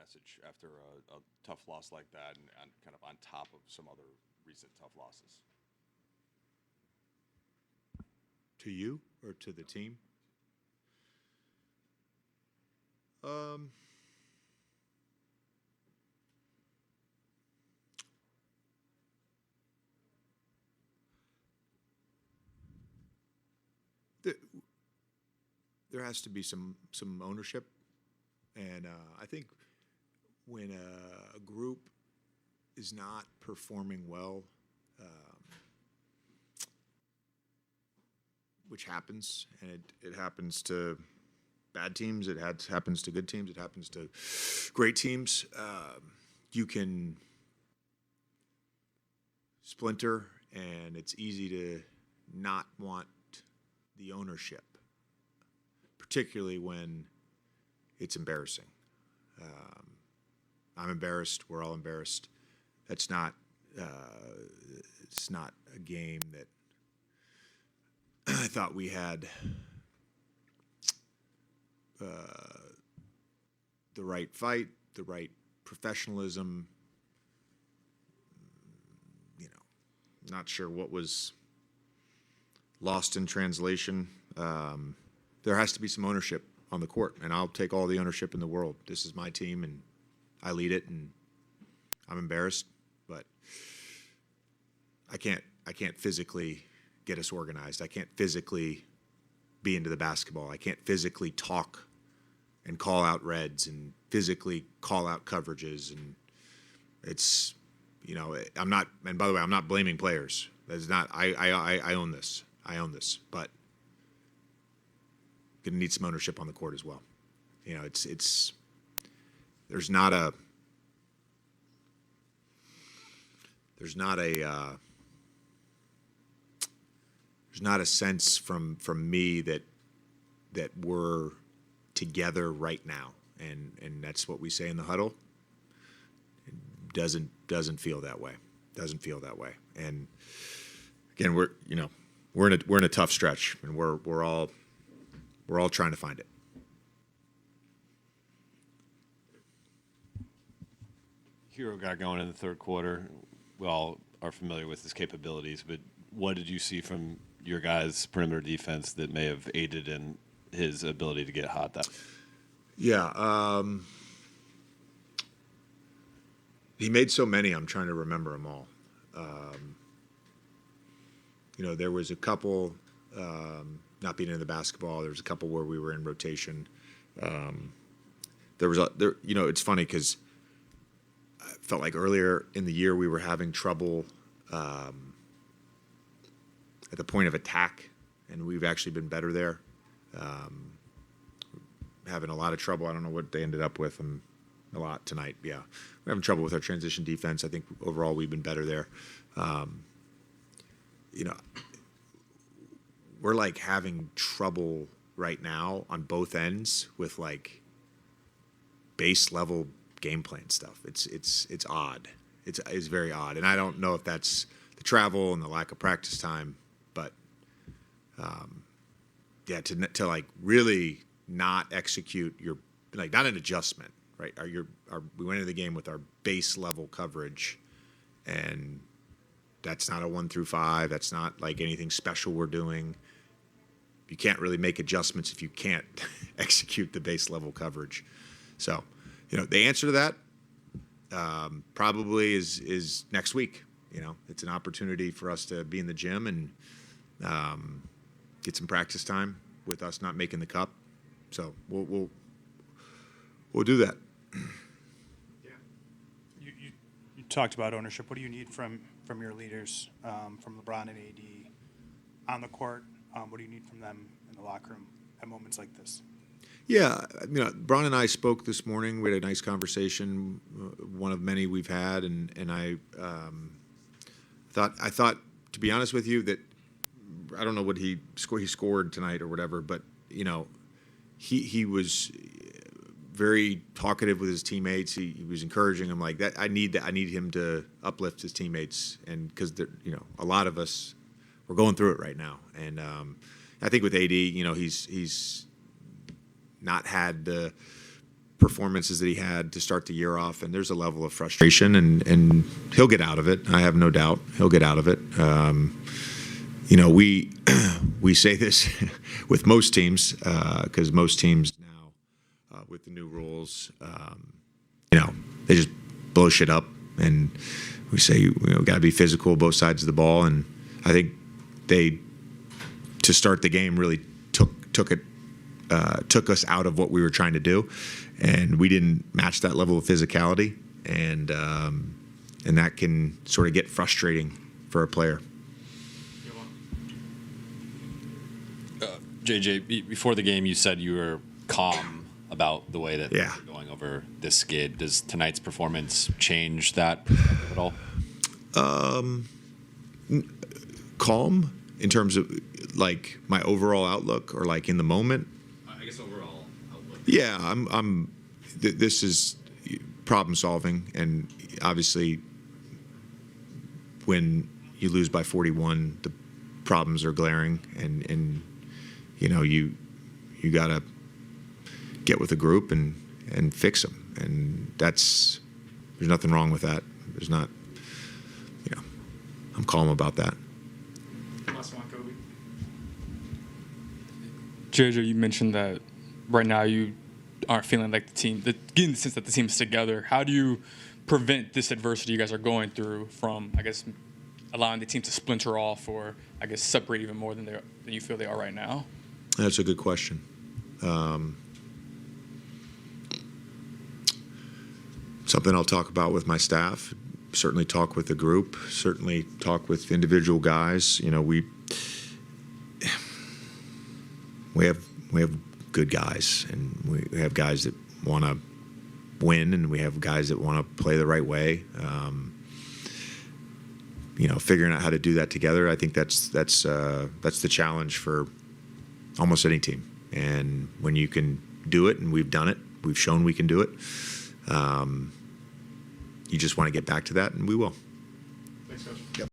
message after a tough loss like that, and kind of on top of some other recent tough losses? To you or to the team? Um, the, there has to be some ownership, and I think when a group is not performing well, which happens, and it happens to bad teams, happens to good teams, it happens to great teams. You can splinter, and it's easy to not want the ownership, particularly when it's embarrassing. I'm embarrassed. We're all embarrassed. That's not. It's not a game that I thought we had the right fight, the right professionalism. Not sure what was lost in translation. There has to be some ownership on the court, and I'll take all the ownership in the world. This is my team, and I lead it, and I'm embarrassed, but I can't physically get us organized. I can't physically be into the basketball. I can't physically talk and call out reds and physically call out coverages, and it's, I'm not, and by the way, I'm not blaming players. That's not, I own this. I own this, but gonna need some ownership on the court as well. It's there's not a sense from me that we're together right now, and that's what we say in the huddle. It doesn't feel that way. Doesn't feel that way. And again, we're in a tough stretch, and we're all trying to find it. Hero got going in the third quarter. We all are familiar with his capabilities, but what did you see from your guys' perimeter defense that may have aided in his ability to get hot? Yeah, he made so many. I'm trying to remember them all. There was a couple not being in the basketball. There was a couple where we were in rotation. It's funny because I felt like earlier in the year we were having trouble at the point of attack, and we've actually been better there. Having a lot of trouble. I don't know what they ended up with a lot tonight. Yeah, we're having trouble with our transition defense. I think overall we've been better there. We're like having trouble right now on both ends with like base level game plan stuff. It's odd. It's very odd, and I don't know if that's the travel and the lack of practice time, but to like really not execute your, like, not an adjustment, right? We went into the game with our base level coverage, and that's not a 1 through 5. That's not like anything special we're doing. You can't really make adjustments if you can't execute the base level coverage. So, the answer to that probably is next week. It's an opportunity for us to be in the gym and get some practice time with us not making the cup. So we'll do that. Yeah. You talked about ownership. What do you need from your leaders, from LeBron and AD on the court? What do you need from them in the locker room at moments like this? Yeah, Bron and I spoke this morning. We had a nice conversation, one of many we've had, and I thought, to be honest with you, that I don't know what he scored tonight or whatever, but he was very talkative with his teammates. He was encouraging them like that. I need him to uplift his teammates, and because a lot of us, we're going through it right now, and I think with AD, he's not had the performances that he had to start the year off, and there's a level of frustration, and he'll get out of it. I have no doubt he'll get out of it. You know, we say this with most teams because most teams now with the new rules, you know, they just blow shit up, and we say, you know, got to be physical both sides of the ball, and I think they, to start the game, really took us out of what we were trying to do, and we didn't match that level of physicality, and that can sort of get frustrating for a player. JJ, before the game, you said you were calm about the way that Yeah. you're going over this skid. Does tonight's performance change that at all? Calm in terms of like my overall outlook, or like in the moment. I guess overall outlook. Yeah, this is problem solving, and obviously, when you lose by 41, the problems are glaring, and you know you gotta get with a group and fix them, and there's nothing wrong with that. There's not, you know, I'm calm about that. JJ, you mentioned that right now you aren't feeling like getting the sense that the team is together. How do you prevent this adversity you guys are going through from, I guess, allowing the team to splinter off, or I guess separate even more than you feel they are right now? That's a good question. Something I'll talk about with my staff. Certainly talk with the group. Certainly talk with individual guys. You know, we have good guys, and we have guys that want to win, and we have guys that want to play the right way. You know, figuring out how to do that together, I think that's the challenge for almost any team. And when you can do it, and we've done it, we've shown we can do it. You just want to get back to that, and we will.